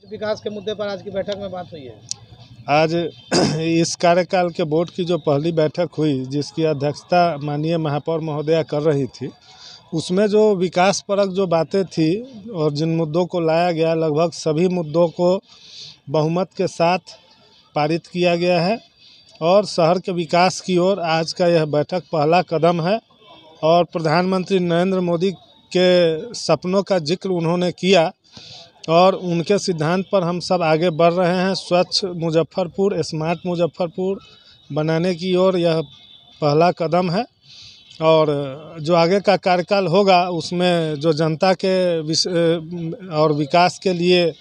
विकास के मुद्दे पर आज की बैठक में बात हुई है। आज इस कार्यकाल के बोर्ड की जो पहली बैठक हुई, जिसकी अध्यक्षता माननीय महापौर महोदया कर रही थी, उसमें जो विकास परक जो बातें थी और जिन मुद्दों को लाया गया, लगभग सभी मुद्दों को बहुमत के साथ पारित किया गया है और शहर के विकास की ओर आज का यह बैठक पहला कदम है। और प्रधानमंत्री नरेंद्र मोदी के सपनों का जिक्र उन्होंने किया और उनके सिद्धांत पर हम सब आगे बढ़ रहे हैं। स्वच्छ मुजफ्फरपुर, स्मार्ट मुजफ्फरपुर बनाने की ओर यह पहला कदम है और जो आगे का कार्यकाल होगा उसमें जो जनता के और विकास के लिए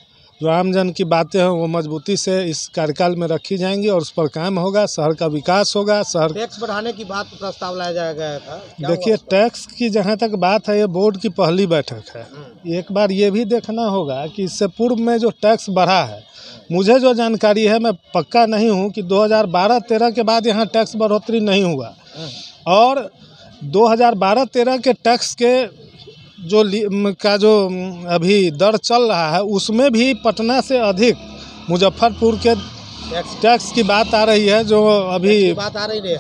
जो आमजन की बातें हैं वो मजबूती से इस कार्यकाल में रखी जाएंगी और उस पर काम होगा। शहर का विकास होगा। शहर टैक्स बढ़ाने की बात प्रस्ताव लाया गया था। देखिए, टैक्स की जहाँ तक बात है, ये बोर्ड की पहली बैठक है। एक बार ये भी देखना होगा कि इससे पूर्व में जो टैक्स बढ़ा है, मुझे जो जानकारी है, मैं पक्का नहीं हूँ कि 2012-13 के बाद यहाँ टैक्स बढ़ोतरी नहीं हुआ और 2012-13 के टैक्स के जो अभी दर चल रहा है पूर्व भी पटना से अधिक मुजफ्फरपुर के टैक्स की बात आ रही है। जो अभी बात आ रही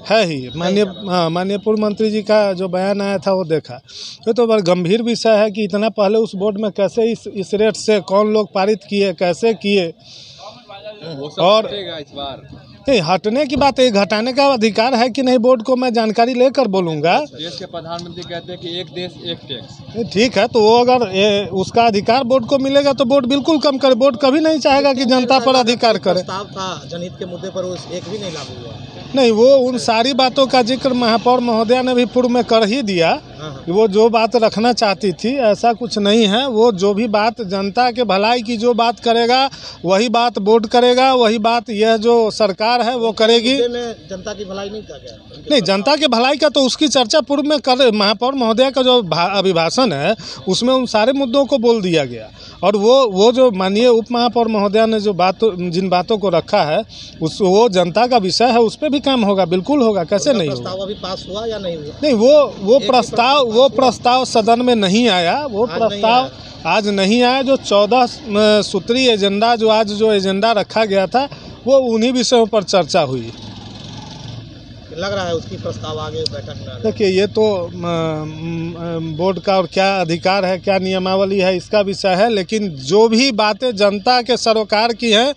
है ही माननीय पूर्व मंत्री जी का जो बयान आया था वो देखा। तो बड़ा गंभीर विषय है कि इतना पहले उस बोर्ड में कैसे इस रेट से कौन लोग पारित किए, कैसे किए। और इस बार नहीं, हटने की बात है, घटाने का अधिकार है कि नहीं बोर्ड को मैं जानकारी लेकर बोलूँगा। देश के प्रधानमंत्री कहते हैं कि एक देश एक टैक्स। ठीक है, तो वो अगर उसका अधिकार बोर्ड को मिलेगा तो बोर्ड बिल्कुल कम करे। बोर्ड कभी नहीं चाहेगा कि जनता पर अधिकार करे। प्रस्ताव था जनहित के मुद्दे पर, वो एक भी नहीं लागू हुआ। नहीं, वो उन सारी बातों का जिक्र महापौर महोदया ने भी पूर्व में कर ही दिया कि वो जो बात रखना चाहती थी, ऐसा कुछ नहीं है। वो जो भी बात जनता के भलाई की जो बात करेगा वही बात बोर्ड करेगा, वही बात यह जो सरकार है वो करेगी। जनता की भलाई नहीं था क्या? नहीं, जनता के भलाई का तो उसकी चर्चा पूर्व में कर महापौर महोदया का जो अभिभाषण है उसमें उन सारे मुद्दों को बोल दिया गया। और वो जो माननीय उप महापौर महोदया ने जो जिन बातों को रखा है वो जनता का विषय है, उस पर भी काम होगा, बिल्कुल होगा। कैसे नहीं होगा? प्रस्ताव अभी पास हुआ या नहीं हुआ? नहीं, वो प्रस्ताव सदन में नहीं आया। वो प्रस्ताव आज नहीं आया। जो 14 सूत्री एजेंडा जो एजेंडा रखा गया था वो उन्हीं विषयों पर चर्चा हुई। लग रहा है उसकी प्रस्ताव आगे बैठक में। देखिए, ये तो बोर्ड का और क्या अधिकार है, क्या नियमावली है, इसका विषय है। लेकिन जो भी बातें जनता के सरोकार की हैं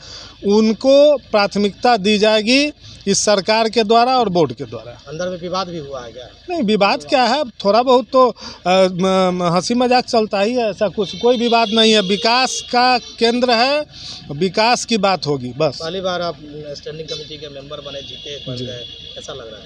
उनको प्राथमिकता दी जाएगी इस सरकार के द्वारा और बोर्ड के द्वारा। अंदर में विवाद भी हुआ है क्या? नहीं, विवाद क्या है, थोड़ा बहुत तो हंसी मजाक चलता ही है, ऐसा कोई विवाद नहीं है। विकास का केंद्र है, विकास की बात होगी बस। पहली बार आप स्टैंडिंग कमेटी के मेंबर बने, जीते, बन गए, ऐसा लग रहा है।